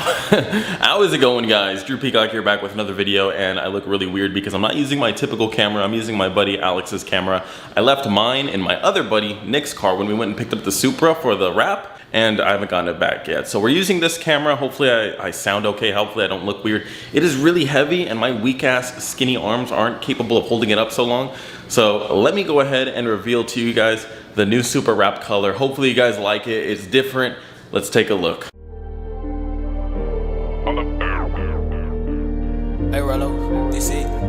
How is it going, guys? Drew Peacock here, back with another video, and I look really weird because I'm not using my typical camera. I'm using my buddy Alex's camera. I left mine in my other buddy Nick's car when we went and picked up the Supra for the wrap, and I haven't gotten it back yet. So we're using this camera. Hopefully I sound okay. Hopefully I don't look weird. It is really heavy, and my weak-ass skinny arms aren't capable of holding it up so long. So let me go ahead and reveal to you guys the new Supra wrap color. Hopefully you guys like it. It's different. Let's take a look. Hey Rollo, DC.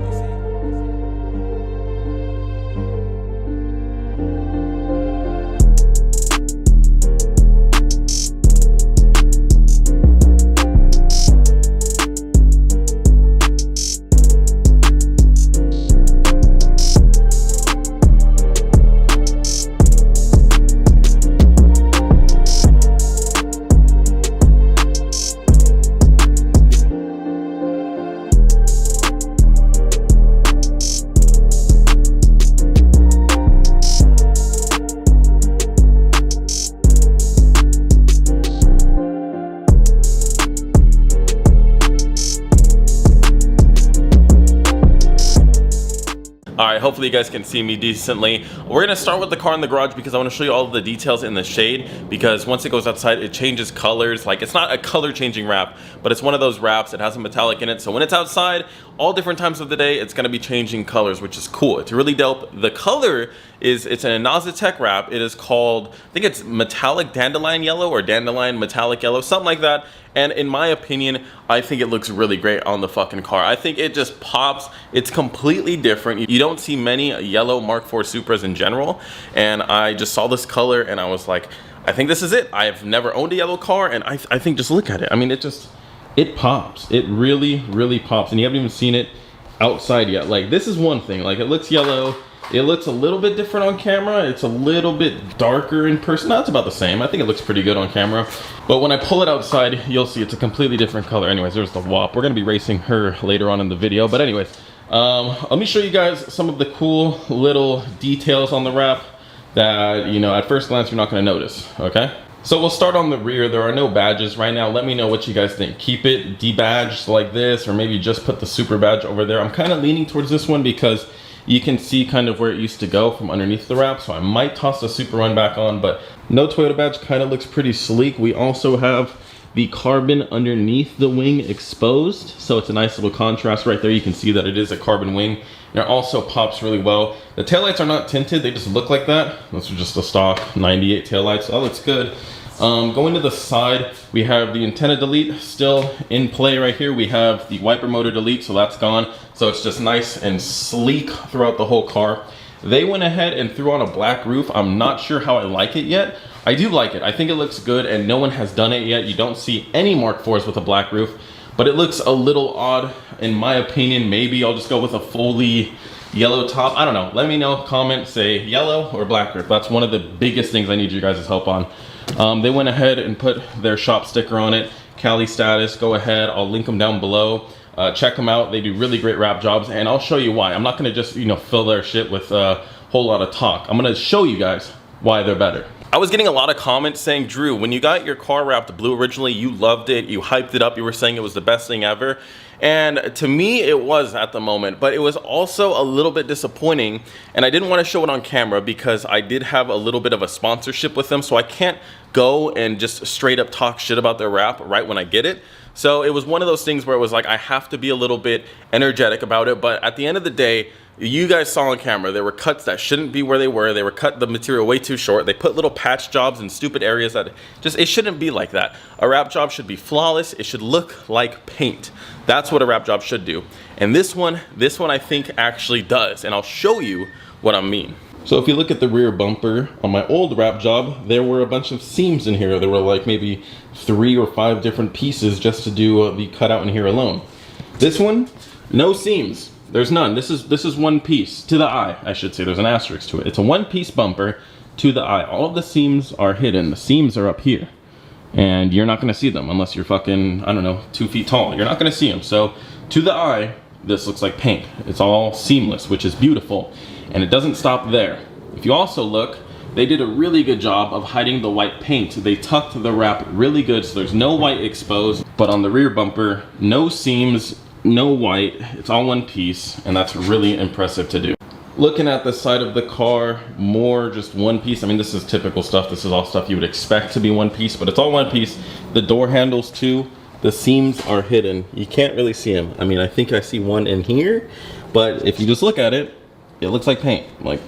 Alright, hopefully you guys can see me decently. We're going to start with the car in the garage because I want to show you all of the details in the shade, because once it goes outside it changes colors. Like, it's not a color changing wrap, but it's one of those wraps. It has a metallic in it, so when it's outside all different times of the day it's going to be changing colors, which is cool. It's really dope. The color is, it's an Insta wrap. It is called, I think it's metallic dandelion yellow or dandelion metallic yellow, something like that. And in my opinion, I think it looks really great on the fucking car. I think it just pops. It's completely different. You don't see many yellow Mark IV Supras in general. And I just saw this color and I was like, I think this is it. I've never owned a yellow car, and I think just look at it. I mean, it pops. It really, really pops. And you haven't even seen it outside yet. Like, this is one thing. Like, it looks yellow. It looks a little bit different on camera. It's a little bit darker in person. No, it's about the same. I think it looks pretty good on camera. But when I pull it outside, you'll see it's a completely different color. Anyways, there's the WAP. We're going to be racing her later on in the video. But anyways, let me show you guys some of the cool little details on the wrap that, you know, at first glance you're not going to notice, okay? So we'll start on the rear. There are no badges right now. Let me know what you guys think. Keep it debadged like this, or maybe just put the Supra badge over there. I'm kind of leaning towards this one because you can see kind of where it used to go from underneath the wrap, so I might toss the Supra one back on, but no Toyota badge. Kind of looks pretty sleek. We also have the carbon underneath the wing exposed, so it's a nice little contrast right there. You can see that it is a carbon wing, and it also pops really well. The taillights are not tinted, they just look like that. Those are just the stock 98 taillights. That looks good. Going to the side, we have the antenna delete still in play right here. We have the wiper motor delete, so that's gone. So it's just nice and sleek throughout the whole car. They went ahead and threw on a black roof. I'm not sure how I like it yet. I do like it. I think it looks good, and no one has done it yet. You don't see any Mark IVs with a black roof, but it looks a little odd in my opinion. Maybe I'll just go with a fully yellow top. I don't know. Let me know. Comment, say yellow or black roof. That's one of the biggest things I need you guys' help on. They went ahead and put their shop sticker on it. Cali status. Go ahead. I'll link them down below. Check them out. They do really great wrap jobs, and I'll show you why. I'm not going to just, you know, fill their shit with a whole lot of talk. I'm going to show you guys why they're better. I was getting a lot of comments saying, Drew, when you got your car wrapped blue originally, you loved it, you hyped it up, you were saying it was the best thing ever. And to me, it was at the moment, but it was also a little bit disappointing, and I didn't want to show it on camera because I did have a little bit of a sponsorship with them, so I can't go and just straight up talk shit about their wrap right when I get it. So it was one of those things where it was like, I have to be a little bit energetic about it, but at the end of the day, you guys saw on camera, there were cuts that shouldn't be where they were. They were cut the material way too short. They put little patch jobs in stupid areas that just, it shouldn't be like that. A wrap job should be flawless. It should look like paint. That's what a wrap job should do. And this one I think actually does. And I'll show you what I mean. So if you look at the rear bumper on my old wrap job, there were a bunch of seams in here. There were like maybe 3 or 5 different pieces just to do the cutout in here alone. This one, no seams. There's none. This is one piece to the eye, I should say. There's an asterisk to it. It's a one-piece bumper to the eye. All of the seams are hidden. The seams are up here, and you're not going to see them unless you're fucking, I don't know, 2 feet tall. You're not going to see them. So to the eye, this looks like paint. It's all seamless, which is beautiful, and it doesn't stop there. If you also look, they did a really good job of hiding the white paint. They tucked the wrap really good so there's no white exposed, but on the rear bumper, no seams, no white, it's all one piece, and that's really impressive to do. Looking at the side of the car, more just one piece. I mean, this is typical stuff. This is all stuff you would expect to be one piece, but it's all one piece. The door handles too, the seams are hidden. You can't really see them. I mean, I think I see one in here, but if you just look at it, it looks like paint. Like,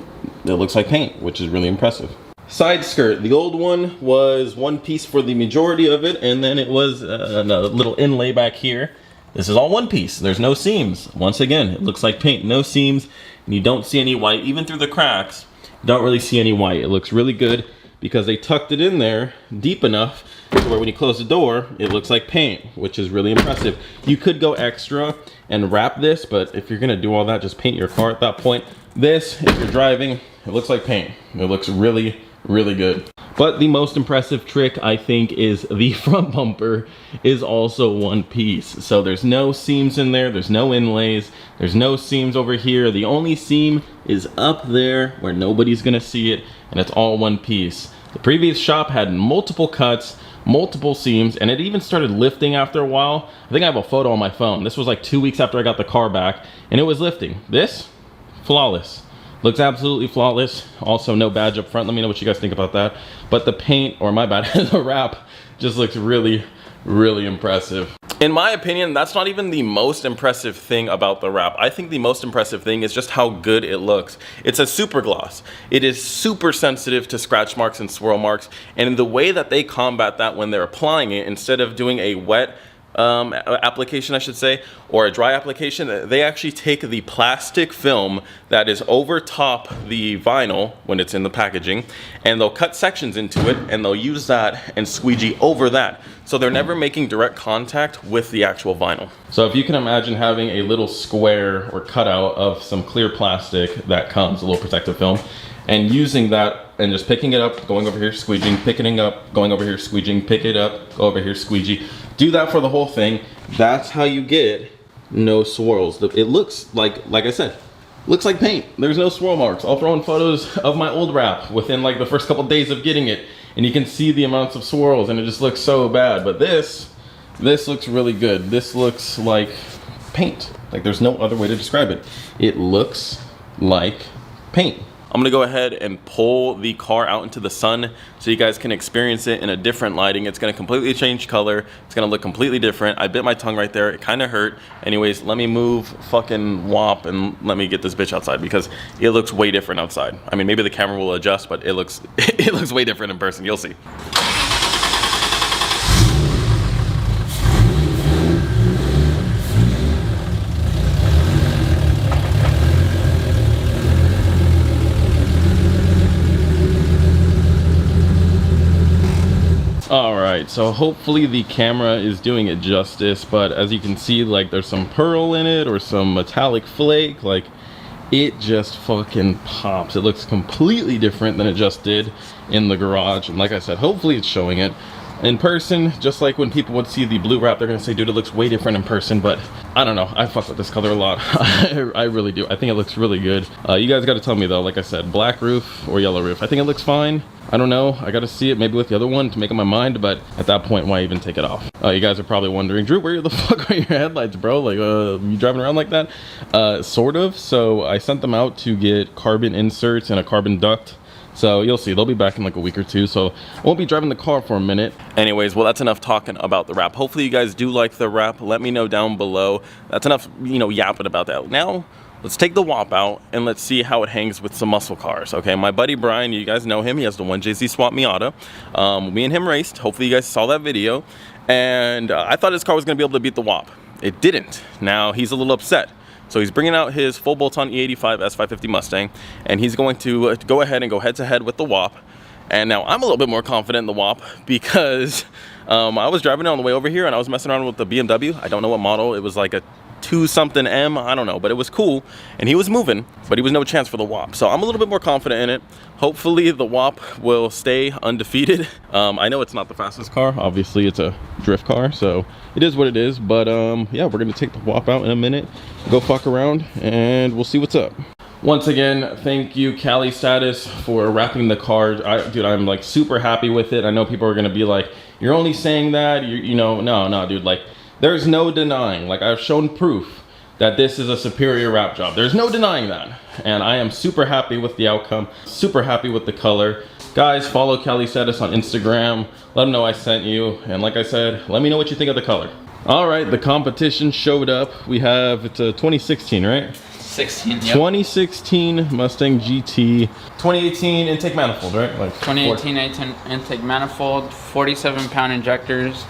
it looks like paint, which is really impressive. Side skirt, the old one was one piece for the majority of it, and then it was a little inlay back here. This is all one piece. There's no seams. Once again, it looks like paint, no seams, and you don't see any white. Even through the cracks, you don't really see any white. It looks really good because they tucked it in there deep enough to where when you close the door, it looks like paint, which is really impressive. You could go extra and wrap this, but if you're gonna do all that, just paint your car at that point. This, if you're driving, it looks like paint. It looks really, really good. But the most impressive trick, I think, is the front bumper is also one piece. So there's no seams in there, there's no inlays, there's no seams over here. The only seam is up there where nobody's gonna see it, and it's all one piece. The previous shop had multiple cuts, multiple seams, and it even started lifting after a while. I think I have a photo on my phone. This was like 2 weeks after I got the car back, and it was lifting. This, flawless. Looks absolutely flawless. Also, no badge up front. Let me know what you guys think about that. But the paint, or my bad, the wrap just looks really, really impressive. In my opinion, that's not even the most impressive thing about the wrap. I think the most impressive thing is just how good it looks. It's a super gloss. It is super sensitive to scratch marks and swirl marks. And the way that they combat that when they're applying it, instead of doing a wet application, I should say, or a dry application, they actually take the plastic film that is over top the vinyl when it's in the packaging, and they'll cut sections into it, and they'll use that and squeegee over that. So they're never making direct contact with the actual vinyl. So if you can imagine having a little square or cutout of some clear plastic that comes, a little protective film, and using that and just picking it up, going over here, squeegeeing, picking it up, going over here, squeegeeing, pick it up, go over here, squeegee. Do that for the whole thing. That's how you get no swirls. It looks like I said, looks like paint. There's no swirl marks. I'll throw in photos of my old wrap within like the first couple days of getting it, and you can see the amounts of swirls, and it just looks so bad. But this looks really good. This looks like paint. Like, there's no other way to describe it. It looks like paint. I'm gonna go ahead and pull the car out into the sun so you guys can experience it in a different lighting. It's gonna completely change color. It's gonna look completely different. I bit my tongue right there. It kind of hurt. Anyways, let me move fucking WAP and let me get this bitch outside because it looks way different outside. I mean, maybe the camera will adjust, but it looks way different in person. You'll see. Alright, so hopefully the camera is doing it justice, but as you can see, like, there's some pearl in it or some metallic flake. Like, it just fucking pops. It looks completely different than it just did in the garage, and like I said, hopefully it's showing it in person. Just like when people would see the blue wrap, they're gonna say, dude, it looks way different in person. But I don't know, I fuck with this color a lot. I really do. I think it looks really good. You guys gotta tell me though, like I said, black roof or yellow roof. I think it looks fine. I don't know, I gotta see it maybe with the other one to make up my mind, but at that point, why even take it off? You guys are probably wondering, Drew, where the fuck are your headlights, bro? Like, you driving around like that? Sort of. So I sent them out to get carbon inserts and a carbon duct. So you'll see, they'll be back in like a week or two, so I won't be driving the car for a minute. Anyways, well, that's enough talking about the wrap. Hopefully you guys do like the wrap. Let me know down below. That's enough, you know, yapping about that. Now, let's take the WAP out and let's see how it hangs with some muscle cars, okay? My buddy Brian, you guys know him. He has the 1JZ Swap Miata. Me and him raced. Hopefully you guys saw that video. And I thought his car was gonna be able to beat the WAP. It didn't. Now, he's a little upset. So he's bringing out his full bolt-on E85 S550 Mustang, and he's going to go ahead and go head-to-head with the WAP. And now I'm a little bit more confident in the WAP because I was driving it on the way over here and I was messing around with the BMW. I don't know what model. It was like a 2-something M, I don't know, but it was cool. And he was moving, but he was no chance for the WAP. So I'm a little bit more confident in it. Hopefully the WAP will stay undefeated. I know it's not the fastest car. Obviously it's a drift car, so it is what it is. But yeah, we're gonna take the WAP out in a minute, go fuck around, and we'll see what's up. Once again, thank you, Cali Status, for wrapping the car. Dude, I'm like super happy with it. I know people are gonna be like, you're only saying that, you know, no, dude, like, there's no denying, like, I've shown proof that this is a superior wrap job. There's no denying that. And I am super happy with the outcome, super happy with the color. Guys, follow Cali Status on Instagram. Let them know I sent you. And like I said, let me know what you think of the color. All right, the competition showed up. We have, it's a 2016, right? 16, yep. 2016 Mustang GT, 2018 intake manifold, right? Like 2018 intake manifold, 47-pound injectors,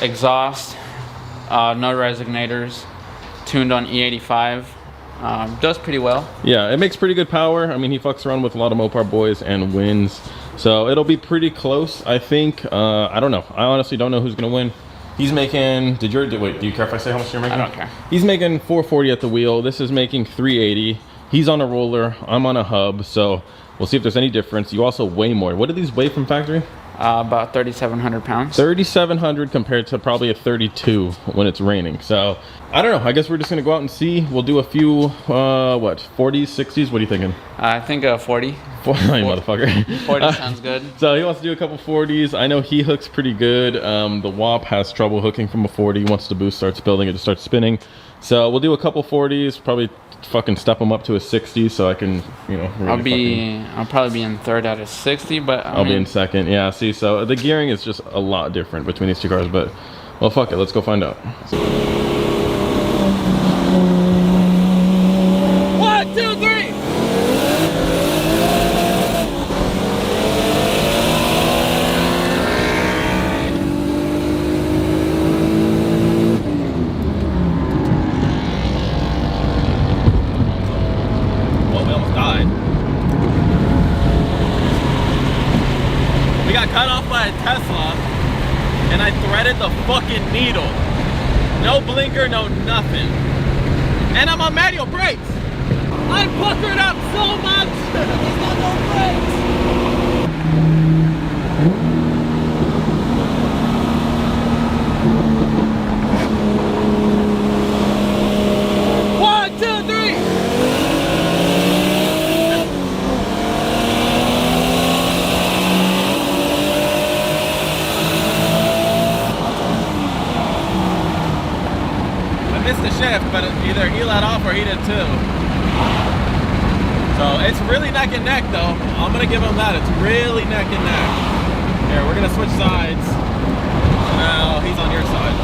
exhaust, no resignators, tuned on E85. Does pretty well. Yeah, it makes pretty good power. I mean, he fucks around with a lot of Mopar boys and wins, so it'll be pretty close, I think. I don't know. I honestly don't know who's gonna win. He's making, wait, do you care if I say how much you're making? I don't care. He's making 440 at the wheel. This is making 380. He's on a roller, I'm on a hub, so we'll see if there's any difference. You also weigh more. What do these weigh from factory? About 3,700 pounds. 3,700 compared to probably a 32 when it's raining. So, I don't know. I guess we're just gonna go out and see. We'll do a few, what, 40s, 60s? What are you thinking? I think 40. 40, motherfucker. 40 sounds good. So he wants to do a couple 40s. I know he hooks pretty good. The WAP has trouble hooking from a 40. Once the boost starts building, it just starts spinning. So we'll do a couple 40s, probably fucking step him up to a 60 so I can, you know, really I'll probably be in third out of 60, but I'll be in second. Yeah, see, so the gearing is just a lot different between these two cars, but well, fuck it, let's go find out. One, two, three. Cut off by a Tesla and I threaded the fucking needle. No blinker, no nothing. And I'm on manual brakes. I puckered up so much. There's not no brakes. One, two, three. Missed the shift, but either he let off or he did too. So it's really neck and neck though. I'm gonna give him that. It's really neck and neck. Here, we're gonna switch sides. So now he's on your side.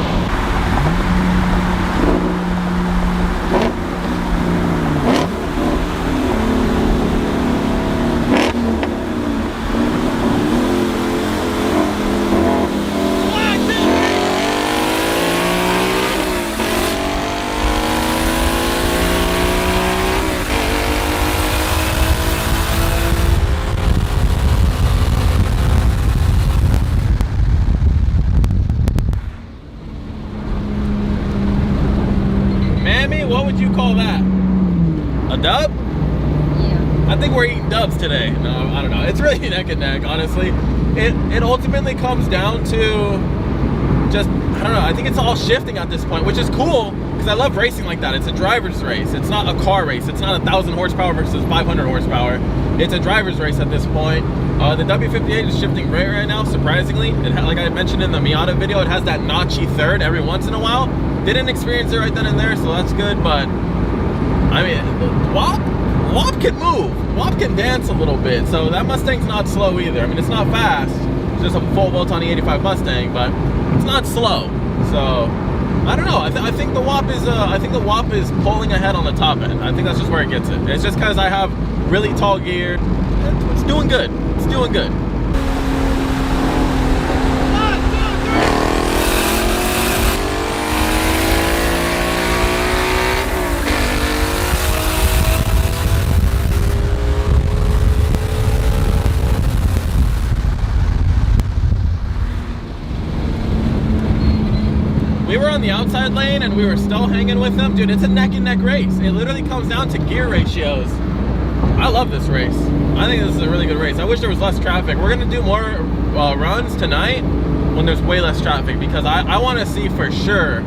What would you call that? A dub? Yeah. I think we're eating dubs today. No, I don't know. It's really neck and neck, honestly. It ultimately comes down to just, I don't know, I think it's all shifting at this point, which is cool because I love racing like that. It's a driver's race. It's not a car race. It's not 1,000 horsepower versus 500 horsepower. It's a driver's race at this point. The W58 is shifting right now, surprisingly. Like I mentioned in the Miata video, it has that notchy third every once in a while. Didn't experience it right then and there, so that's good, but I mean, WAP can move. WAP can dance a little bit, so that Mustang's not slow either. I mean, it's not fast. It's just a full bolt-on E85 Mustang, but it's not slow. So, I don't know. I think the WAP is pulling ahead on the top end. I think that's just where it gets it. It's just because I have really tall gear. It's doing good. It's doing good. We were on the outside lane and we were still hanging with them. Dude, it's a neck and neck race. It literally comes down to gear ratios. I love this race. I think this is a really good race. I wish there was less traffic. We're gonna do more runs tonight when there's way less traffic because I wanna see for sure,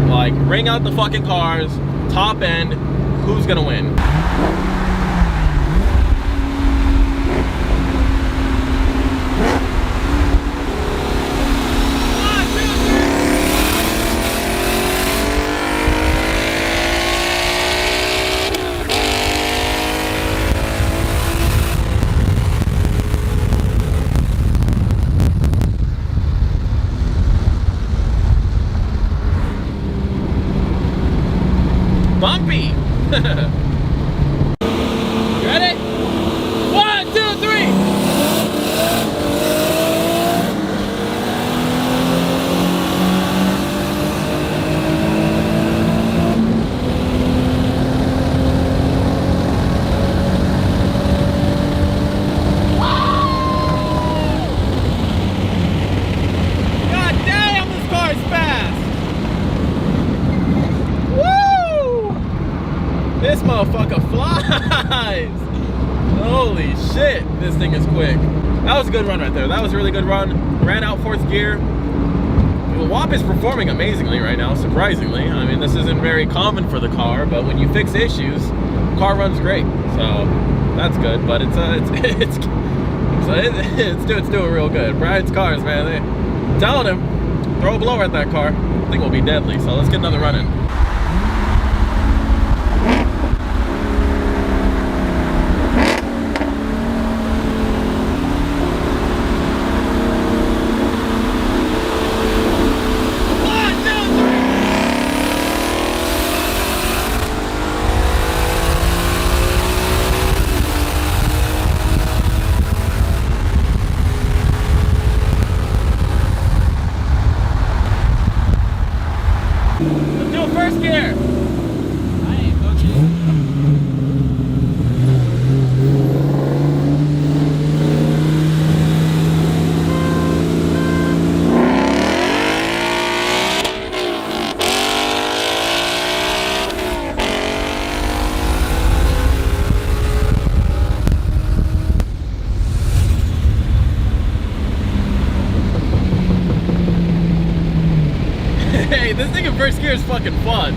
like, ring out the fucking cars, top end, who's gonna win? Bumpy. You ready? 1, 2, 3. God damn, this car is fast. This motherfucker flies! Holy shit, this thing is quick. That was a good run right there. That was a really good run. Ran out 4th gear. The WAP is performing amazingly right now, surprisingly. I mean, this isn't very common for the car, but when you fix issues, the car runs great. So that's good. But it's doing real good. Brian's cars, man. I'm telling him, throw a blower at that car. I think will be deadly. So let's get another run in. First gear. Hey, this thing in first gear is fucking fun.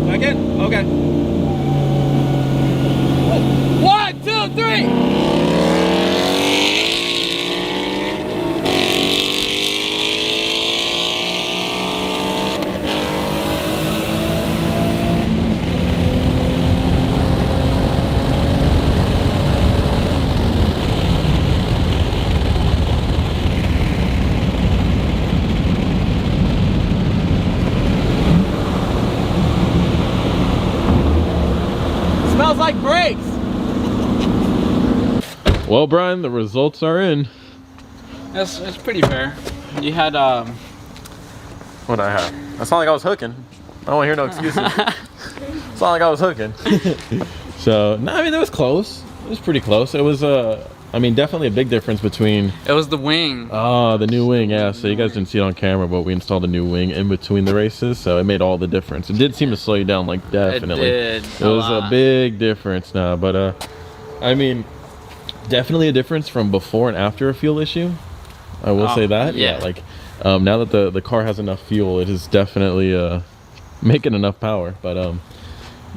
Again? Okay. 1, 2, 3! Smells like brakes. Well, Brian, the results are in. It's pretty fair. You had What I had? It's not like I was hooking. I don't want to hear no excuses. It's not like I was hooking. So, no, I mean, that was close. It was pretty close. It was I mean, definitely a big difference between. It was the wing. Oh, the new wing, yeah. So you guys didn't see it on camera, but we installed a new wing in between the races, so it made all the difference. It did seem to slow you down, like definitely. It did. It was a big difference now, but I mean, definitely a difference from before and after a fuel issue. I will say that. Yeah. Like now that the car has enough fuel, it is definitely making enough power. But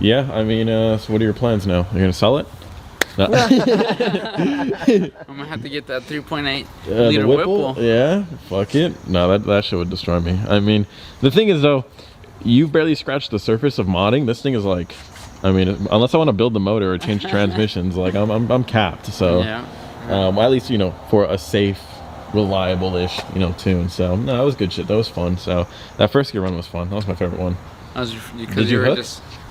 yeah, I mean, so what are your plans now? You're gonna sell it? No. I'm gonna have to get that 3.8 liter Whipple. Yeah, fuck it. No, that shit would destroy me. I mean, the thing is though, you've barely scratched the surface of modding. This thing is like, I mean, unless I want to build the motor or change transmissions, like I'm capped. So, yeah. At least, you know, for a safe, reliable-ish, you know, tune. So no, that was good shit. That was fun. So that first gear run was fun. That was my favorite one. Did you hook?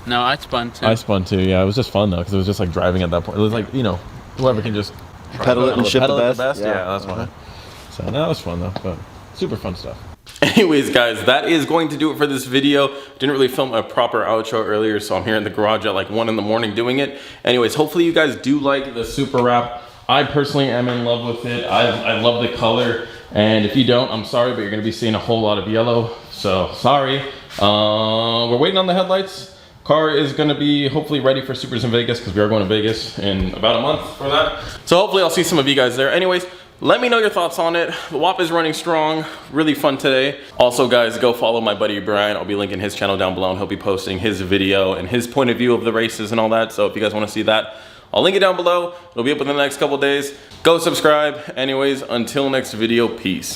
No, I spun too. I spun too. Yeah, it was just fun though, because it was just like driving at that point. It was like, you know, whoever can just pedal it and ship the best. Yeah, that's fine. So no, that was fun though, but super fun stuff. Anyways, guys, that is going to do it for this video. Didn't really film a proper outro earlier, so I'm here in the garage at like 1 in the morning doing it. Anyways, hopefully you guys do like the Supra wrap. I personally am in love with it. I love the color, and if you don't, I'm sorry, but you're gonna be seeing a whole lot of yellow, so sorry. We're waiting on the headlights. Car is going to be hopefully ready for Supers in Vegas, because we are going to Vegas in about a month for that. So hopefully I'll see some of you guys there. Anyways, Let me know your thoughts on it. The WAP is running strong, really fun today. Also guys, go follow my buddy Brian. I'll be linking his channel down below and he'll be posting his video and his point of view of the races and all that. So if you guys wanna see that, I'll link it down below. It'll be up within the next couple days. Go subscribe. Anyways, until next video, peace.